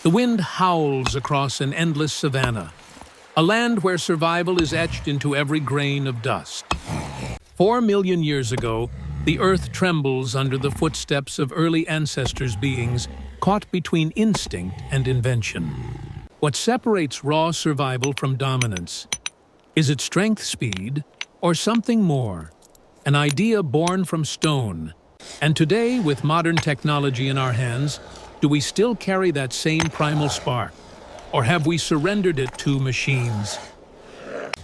The wind howls across an endless savanna, a land where survival is etched into every grain of dust. 4 million years ago, the earth trembles under the footsteps of early ancestors' beings caught between instinct and invention. What separates raw survival from dominance? Is it strength, speed, or something more? An idea born from stone. And today, with modern technology in our hands, do we still carry that same primal spark? Or have we surrendered it to machines?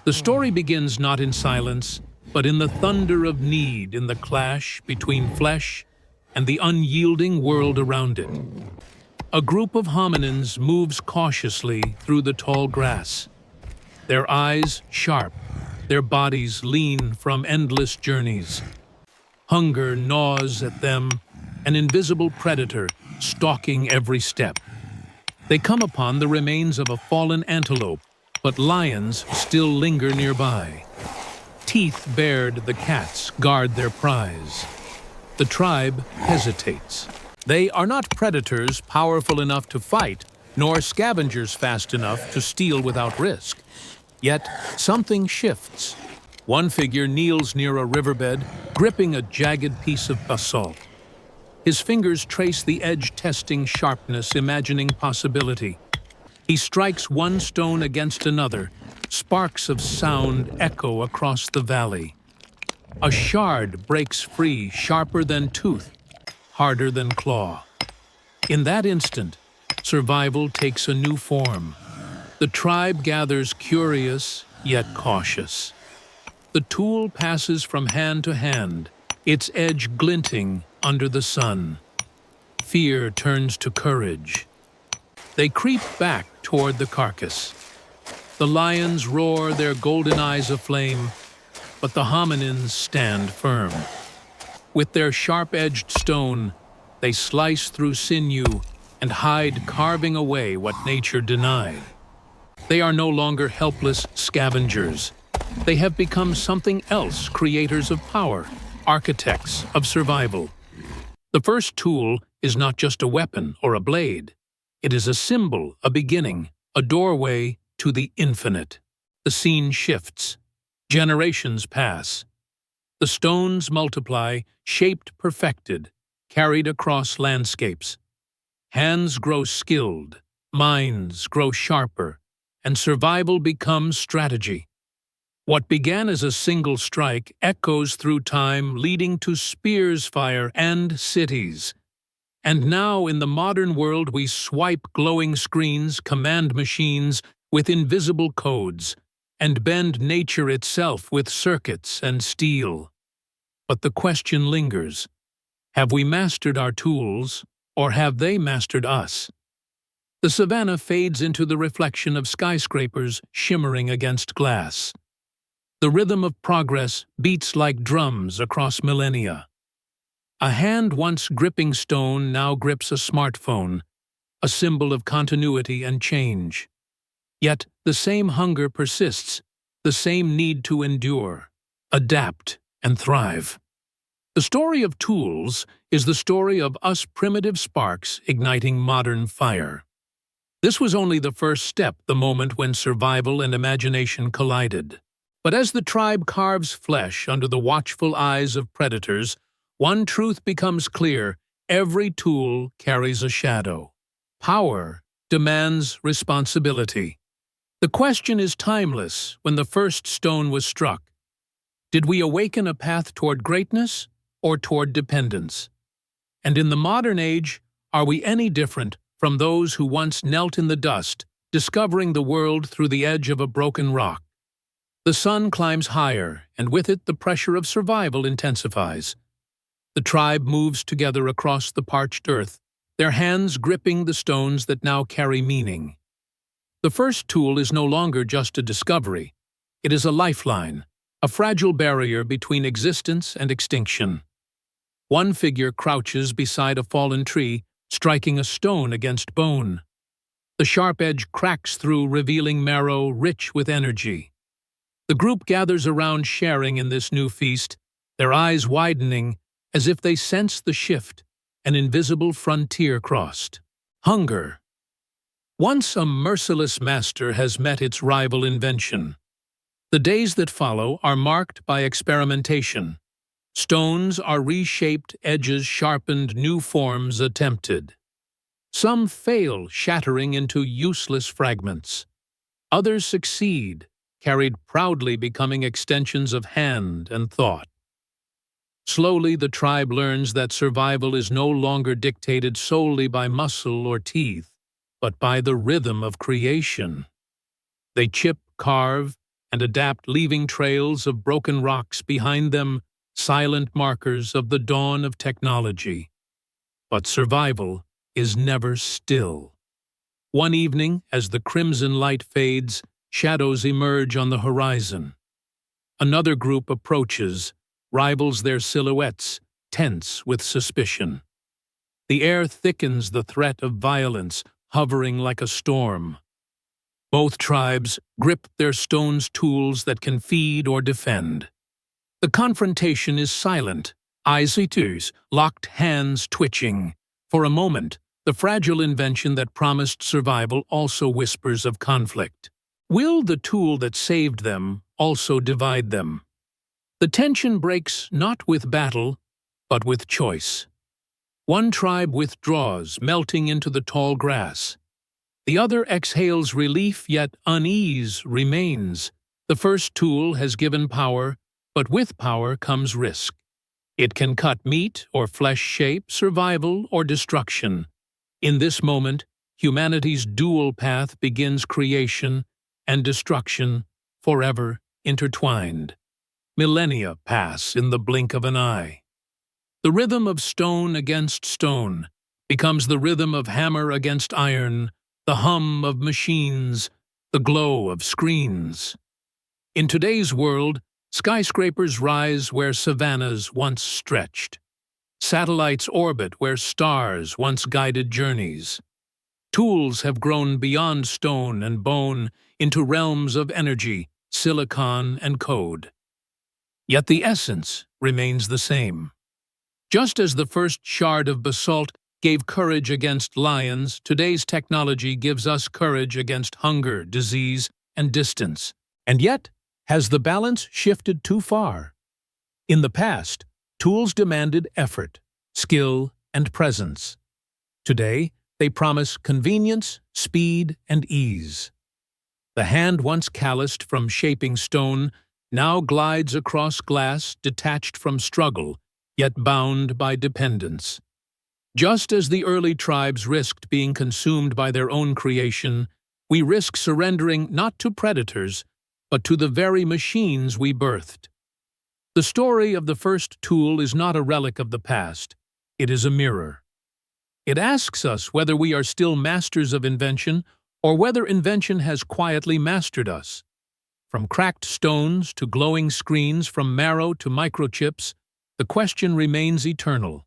The story begins not in silence, but in the thunder of need, in the clash between flesh and the unyielding world around it. A group of hominins moves cautiously through the tall grass, their eyes sharp, their bodies lean from endless journeys. Hunger gnaws at them, an invisible predator stalking every step. They come upon the remains of a fallen antelope, but lions still linger nearby. Teeth bared, the cats guard their prize. The tribe hesitates. They are not predators powerful enough to fight, nor scavengers fast enough to steal without risk. Yet something shifts. One figure kneels near a riverbed, gripping a jagged piece of basalt. His fingers trace the edge-testing sharpness, imagining possibility. He strikes one stone against another. Sparks of sound echo across the valley. A shard breaks free, sharper than tooth, harder than claw. In that instant, survival takes a new form. The tribe gathers curious, yet cautious. The tool passes from hand to hand, its edge glinting under the sun. Fear turns to courage. They creep back toward the carcass. The lions roar, their golden eyes aflame, but the hominins stand firm. With their sharp-edged stone, they slice through sinew and hide, carving away what nature denied. They are no longer helpless scavengers. They have become something else, creators of power, architects of survival. The first tool is not just a weapon or a blade. It is a symbol, a beginning, a doorway to the infinite. The scene shifts. Generations pass. The stones multiply, shaped, perfected, carried across landscapes. Hands grow skilled, minds grow sharper, and survival becomes strategy. What began as a single strike echoes through time, leading to spears fire and cities. And now, in the modern world, we swipe glowing screens, command machines with invisible codes, and bend nature itself with circuits and steel. But the question lingers. Have we mastered our tools, or have they mastered us? The savanna fades into the reflection of skyscrapers shimmering against glass. The rhythm of progress beats like drums across millennia. A hand once gripping stone now grips a smartphone, a symbol of continuity and change. Yet the same hunger persists, the same need to endure, adapt, and thrive. The story of tools is the story of us primitive sparks igniting modern fire. This was only the first step, the moment when survival and imagination collided. But as the tribe carves flesh under the watchful eyes of predators, one truth becomes clear: every tool carries a shadow. Power demands responsibility. The question is timeless. When the first stone was struck, did we awaken a path toward greatness or toward dependence? And in the modern age, are we any different from those who once knelt in the dust, discovering the world through the edge of a broken rock? The sun climbs higher, and with it the pressure of survival intensifies. The tribe moves together across the parched earth, their hands gripping the stones that now carry meaning. The first tool is no longer just a discovery. It is a lifeline, a fragile barrier between existence and extinction. One figure crouches beside a fallen tree, striking a stone against bone. The sharp edge cracks through, revealing marrow rich with energy. The group gathers around, sharing in this new feast, their eyes widening as if they sense the shift, an invisible frontier crossed. Hunger. Once a merciless master has met its rival invention. The days that follow are marked by experimentation. Stones are reshaped, edges sharpened, new forms attempted. Some fail, shattering into useless fragments. Others succeed, carried proudly, becoming extensions of hand and thought. Slowly, the tribe learns that survival is no longer dictated solely by muscle or teeth, but by the rhythm of creation. They chip, carve, and adapt, leaving trails of broken rocks behind them, silent markers of the dawn of technology. But survival is never still. One evening, as the crimson light fades, shadows emerge on the horizon. Another group approaches, rivals their silhouettes, tense with suspicion. The air thickens, the threat of violence hovering like a storm. Both tribes grip their stones, tools that can feed or defend. The confrontation is silent, eyes locked, hands twitching. For a moment, the fragile invention that promised survival also whispers of conflict. Will the tool that saved them also divide them? The tension breaks not with battle, but with choice. One tribe withdraws, melting into the tall grass. The other exhales relief, yet unease remains. The first tool has given power, but with power comes risk. It can cut meat or flesh shape, survival or destruction. In this moment, humanity's dual path begins, creation and destruction, forever intertwined. Millennia pass in the blink of an eye. The rhythm of stone against stone becomes the rhythm of hammer against iron, the hum of machines, the glow of screens. In today's world, skyscrapers rise where savannas once stretched. Satellites orbit where stars once guided journeys. Tools have grown beyond stone and bone into realms of energy, silicon, and code. Yet the essence remains the same. Just as the first shard of basalt gave courage against lions, today's technology gives us courage against hunger, disease, and distance. And yet, has the balance shifted too far? In the past, tools demanded effort, skill, and presence. Today, they promise convenience, speed, and ease. The hand once calloused from shaping stone now glides across glass, detached from struggle, yet bound by dependence. Just as the early tribes risked being consumed by their own creation, we risk surrendering not to predators, but to the very machines we birthed. The story of the first tool is not a relic of the past, it is a mirror. It asks us whether we are still masters of invention or whether invention has quietly mastered us. From cracked stones to glowing screens, from marrow to microchips, the question remains eternal.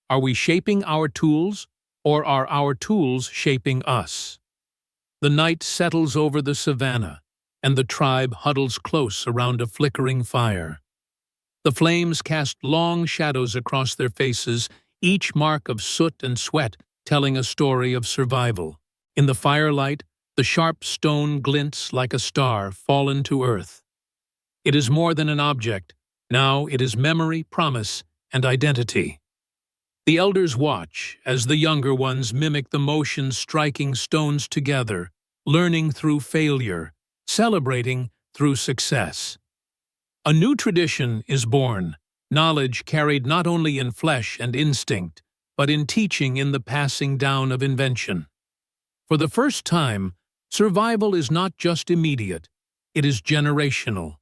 Are we shaping our tools, or are our tools shaping us? The night settles over the savanna, and the tribe huddles close around a flickering fire. The flames cast long shadows across their faces, each mark of soot and sweat telling a story of survival. In the firelight, the sharp stone glints like a star fallen to earth. It is more than an object. Now it is memory, promise, and identity. The elders watch as the younger ones mimic the motion, striking stones together, learning through failure, celebrating through success. A new tradition is born, knowledge carried not only in flesh and instinct, but in teaching, in the passing down of invention. For the first time, survival is not just immediate, it is generational.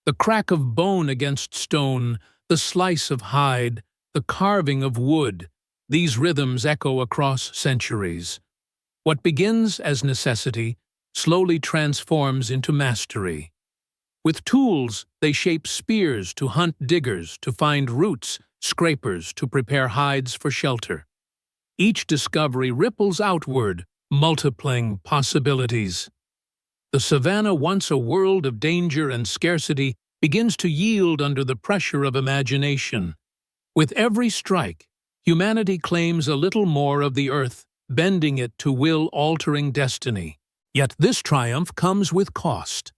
The crack of bone against stone, the slice of hide, the carving of wood, these rhythms echo across centuries. What begins as necessity slowly transforms into mastery. With tools, they shape spears to hunt diggers, to find roots, scrapers to prepare hides for shelter. Each discovery ripples outward, multiplying possibilities. The savanna, once a world of danger and scarcity, begins to yield under the pressure of imagination. With every strike, humanity claims a little more of the earth, bending it to will altering destiny. Yet this triumph comes with cost.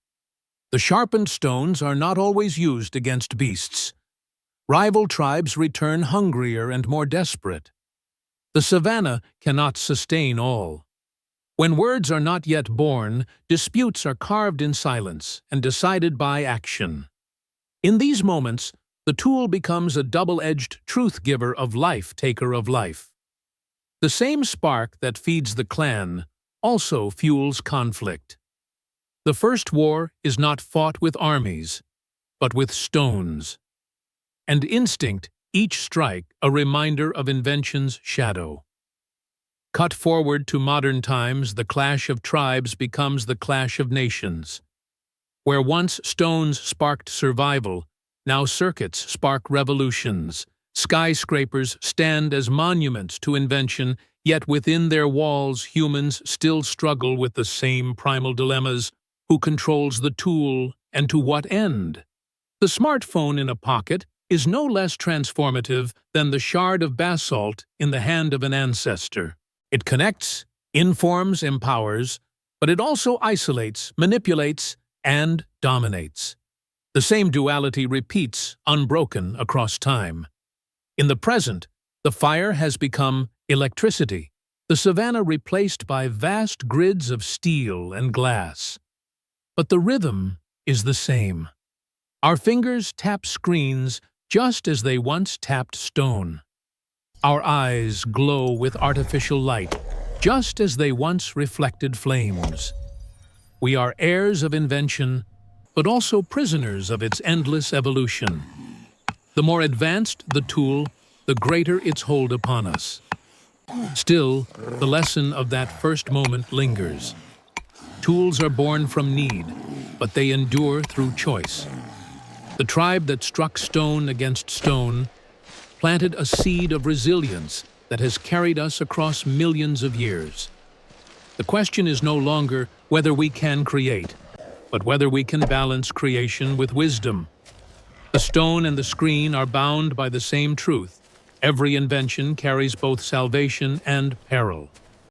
The sharpened stones are not always used against beasts. Rival tribes return hungrier and more desperate. The savannah cannot sustain all. When words are not yet born, disputes are carved in silence and decided by action. In these moments, the tool becomes a double-edged truth-giver of life, taker of life. The same spark that feeds the clan also fuels conflict. The first war is not fought with armies, but with stones. And instinct, each strike a reminder of invention's shadow. Cut forward to modern times, the clash of tribes becomes the clash of nations. Where once stones sparked survival, now circuits spark revolutions. Skyscrapers stand as monuments to invention, yet within their walls humans still struggle with the same primal dilemmas: who controls the tool and to what end? The smartphone in a pocket is no less transformative than the shard of basalt in the hand of an ancestor. It connects, informs, empowers, but it also isolates, manipulates, and dominates. The same duality repeats, unbroken across time. In the present, the fire has become electricity, the savannah replaced by vast grids of steel and glass. But the rhythm is the same. Our fingers tap screens just as they once tapped stone. Our eyes glow with artificial light, just as they once reflected flames. We are heirs of invention, but also prisoners of its endless evolution. The more advanced the tool, the greater its hold upon us. Still, the lesson of that first moment lingers. Tools are born from need, but they endure through choice. The tribe that struck stone against stone planted a seed of resilience that has carried us across millions of years. The question is no longer whether we can create, but whether we can balance creation with wisdom. The stone and the screen are bound by the same truth. Every invention carries both salvation and peril.